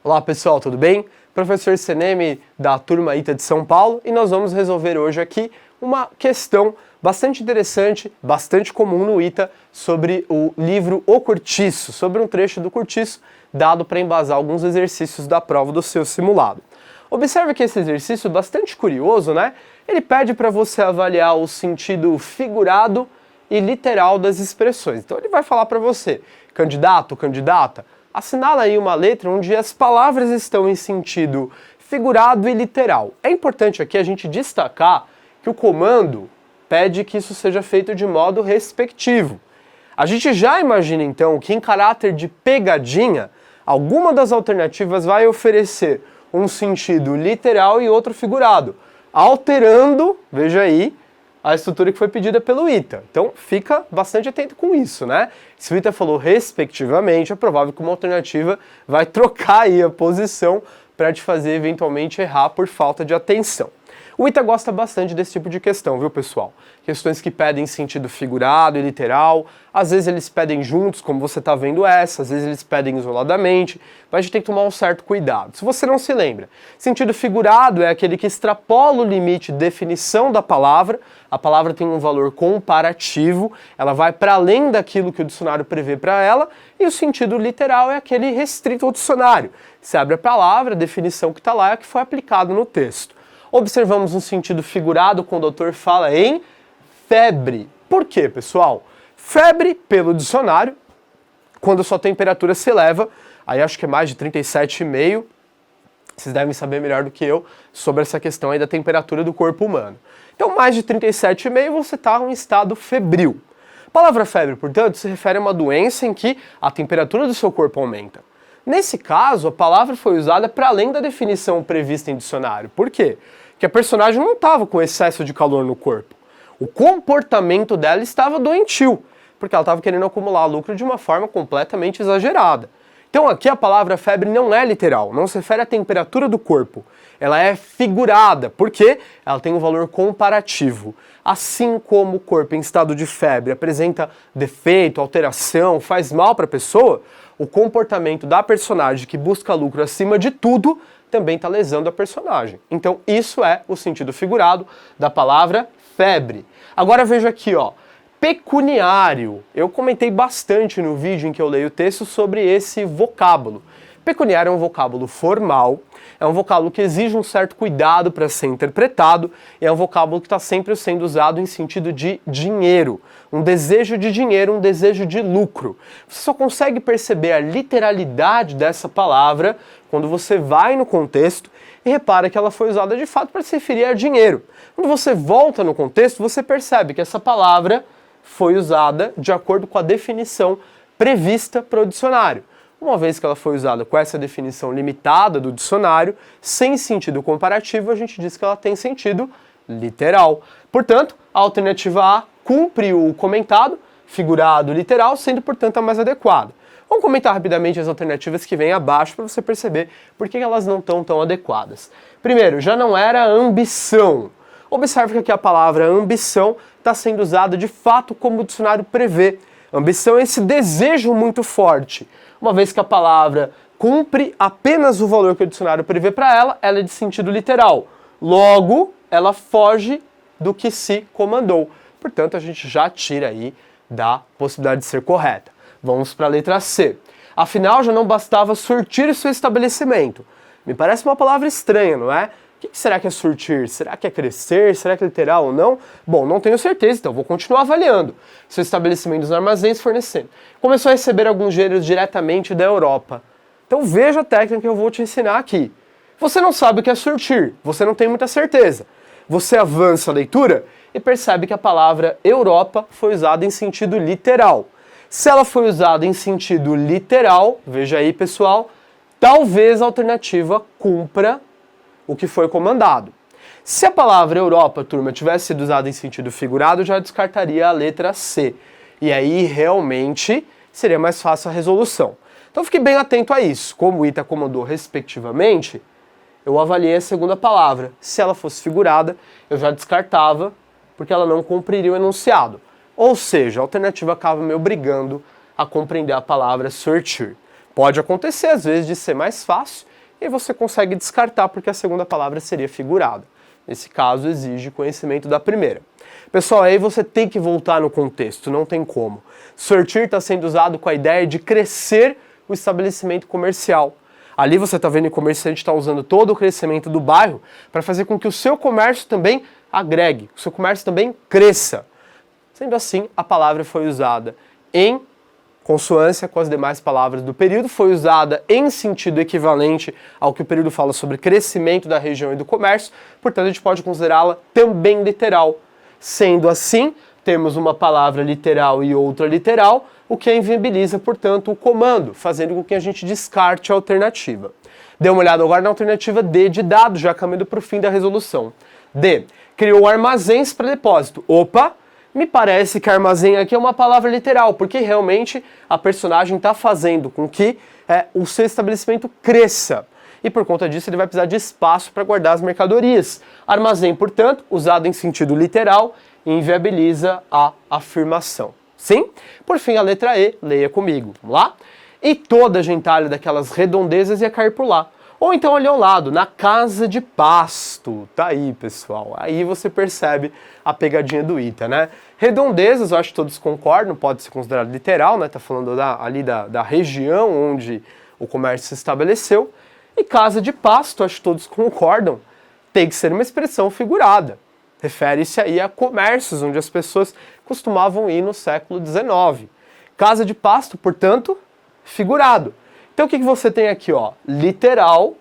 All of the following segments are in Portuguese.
Olá pessoal, tudo bem? Professor Seneme da turma ITA de São Paulo e nós vamos resolver hoje aqui uma questão bastante interessante, bastante comum no ITA sobre o livro O Cortiço, sobre um trecho do Cortiço dado para embasar alguns exercícios da prova do seu simulado. Observe que esse exercício é bastante curioso, né? Ele pede para você avaliar o sentido figurado e literal das expressões. Então ele vai falar para você, candidato, candidata, assinala aí uma letra onde as palavras estão em sentido figurado e literal. É importante aqui a gente destacar que o comando pede que isso seja feito de modo respectivo. A gente já imagina então que em caráter de pegadinha, alguma das alternativas vai oferecer um sentido literal e outro figurado, alterando, veja aí, a estrutura que foi pedida pelo ITA. Então fica bastante atento com isso, né? Se o ITA falou respectivamente, é provável que uma alternativa vai trocar aí a posição para te fazer eventualmente errar por falta de atenção. O ITA gosta bastante desse tipo de questão, viu pessoal? Questões que pedem sentido figurado e literal, às vezes eles pedem juntos, como você está vendo essa, às vezes eles pedem isoladamente, mas a gente tem que tomar um certo cuidado. Se você não se lembra, sentido figurado é aquele que extrapola o limite de definição da palavra, a palavra tem um valor comparativo, ela vai para além daquilo que o dicionário prevê para ela, e o sentido literal é aquele restrito ao dicionário. Você abre a palavra, a definição que está lá é a que foi aplicada no texto. Observamos um sentido figurado quando o autor fala em febre. Por quê, pessoal? Febre, pelo dicionário, quando sua temperatura se eleva, aí acho que é mais de 37,5, vocês devem saber melhor do que eu sobre essa questão aí da temperatura do corpo humano. Então, mais de 37,5 você está em estado febril. A palavra febre, portanto, se refere a uma doença em que a temperatura do seu corpo aumenta. Nesse caso, a palavra foi usada para além da definição prevista em dicionário. Por quê? Porque a personagem não estava com excesso de calor no corpo. O comportamento dela estava doentio, porque ela estava querendo acumular lucro de uma forma completamente exagerada. Então aqui a palavra febre não é literal, não se refere à temperatura do corpo. Ela é figurada, porque ela tem um valor comparativo. Assim como o corpo em estado de febre apresenta defeito, alteração, faz mal para a pessoa, o comportamento da personagem que busca lucro acima de tudo também está lesando a personagem. Então isso é o sentido figurado da palavra febre. Agora veja aqui, ó, pecuniário. Eu comentei bastante no vídeo em que eu leio o texto sobre esse vocábulo. Pecuniário é um vocábulo formal, é um vocábulo que exige um certo cuidado para ser interpretado, e é um vocábulo que está sempre sendo usado em sentido de dinheiro, um desejo de dinheiro, um desejo de lucro. Você só consegue perceber a literalidade dessa palavra quando você vai no contexto e repara que ela foi usada de fato para se referir a dinheiro. Quando você volta no contexto, você percebe que essa palavra foi usada de acordo com a definição prevista para o dicionário. Uma vez que ela foi usada com essa definição limitada do dicionário, sem sentido comparativo, a gente diz que ela tem sentido literal. Portanto, a alternativa A cumpre o comentado, figurado, literal, sendo, portanto, a mais adequada. Vamos comentar rapidamente as alternativas que vêm abaixo para você perceber por que elas não estão tão adequadas. Primeiro, já não era ambição. Observe que aqui a palavra ambição está sendo usada de fato como o dicionário prevê. Ambição é esse desejo muito forte. Uma vez que a palavra cumpre apenas o valor que o dicionário prevê para ela, ela é de sentido literal. Logo, ela foge do que se comandou. Portanto, a gente já tira aí da possibilidade de ser correta. Vamos para a letra C. Afinal, já não bastava surtir seu estabelecimento. Me parece uma palavra estranha, não é? O que será que é surtir? Será que é crescer? Será que é literal ou não? Bom, não tenho certeza, então vou continuar avaliando. Seu estabelecimento dos armazéns fornecendo. Começou a receber alguns gêneros diretamente da Europa. Então veja a técnica que eu vou te ensinar aqui. Você não sabe o que é surtir, você não tem muita certeza. Você avança a leitura e percebe que a palavra Europa foi usada em sentido literal. Se ela foi usada em sentido literal, veja aí pessoal, talvez a alternativa cumpra o que foi comandado. Se a palavra Europa, turma, tivesse sido usada em sentido figurado, eu já descartaria a letra C. E aí, realmente, seria mais fácil a resolução. Então, fique bem atento a isso. Como o ITA comandou respectivamente, eu avaliei a segunda palavra. Se ela fosse figurada, eu já descartava, porque ela não cumpriria o enunciado. Ou seja, a alternativa acaba me obrigando a compreender a palavra surtir. Pode acontecer, às vezes, de ser mais fácil, e você consegue descartar porque a segunda palavra seria figurada. Nesse caso, exige conhecimento da primeira. Pessoal, aí você tem que voltar no contexto, não tem como. Sortir está sendo usado com a ideia de crescer o estabelecimento comercial. Ali você está vendo que o comerciante está usando todo o crescimento do bairro para fazer com que o seu comércio também agregue, o seu comércio também cresça. Sendo assim, a palavra foi usada em consonância com as demais palavras do período, foi usada em sentido equivalente ao que o período fala sobre crescimento da região e do comércio, portanto a gente pode considerá-la também literal. Sendo assim, temos uma palavra literal e outra literal, o que inviabiliza, portanto, o comando, fazendo com que a gente descarte a alternativa. Dê uma olhada agora na alternativa D de dado, já caminhando para o fim da resolução. D. Criou armazéns para depósito. Opa! Me parece que armazém aqui é uma palavra literal, porque realmente a personagem está fazendo com que o seu estabelecimento cresça. E por conta disso ele vai precisar de espaço para guardar as mercadorias. Armazém, portanto, usado em sentido literal, inviabiliza a afirmação. Sim? Por fim, a letra E, leia comigo. Vamos lá? E toda a gentalha daquelas redondezas ia cair por lá. Ou então ali ao lado, na casa de pasto. Tá aí, pessoal. Aí você percebe a pegadinha do Ita, né? Redondezas, eu acho que todos concordam, pode ser considerado literal, né? Tá falando ali da região onde o comércio se estabeleceu. E casa de pasto, acho que todos concordam, tem que ser uma expressão figurada. Refere-se aí a comércios onde as pessoas costumavam ir no século XIX. Casa de pasto, portanto, figurado. Então o que você tem aqui, ó? Literal,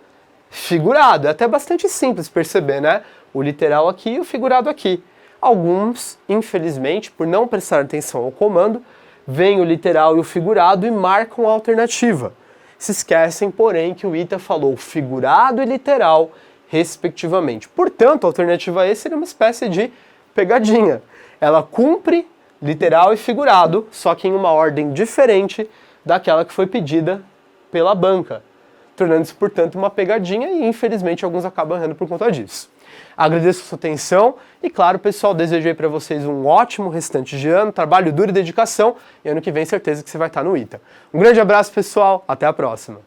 figurado. É até bastante simples perceber, né? O literal aqui e o figurado aqui. Alguns, infelizmente, por não prestar atenção ao comando, veem o literal e o figurado e marcam a alternativa. Se esquecem, porém, que o Ita falou figurado e literal, respectivamente. Portanto, a alternativa E seria uma espécie de pegadinha. Ela cumpre literal e figurado, só que em uma ordem diferente daquela que foi pedida pela banca, tornando-se, portanto, uma pegadinha e, infelizmente, alguns acabam errando por conta disso. Agradeço a sua atenção e, claro, pessoal, desejo para vocês um ótimo restante de ano, trabalho duro e dedicação, e ano que vem certeza que você vai estar no Ita. Um grande abraço, pessoal, até a próxima!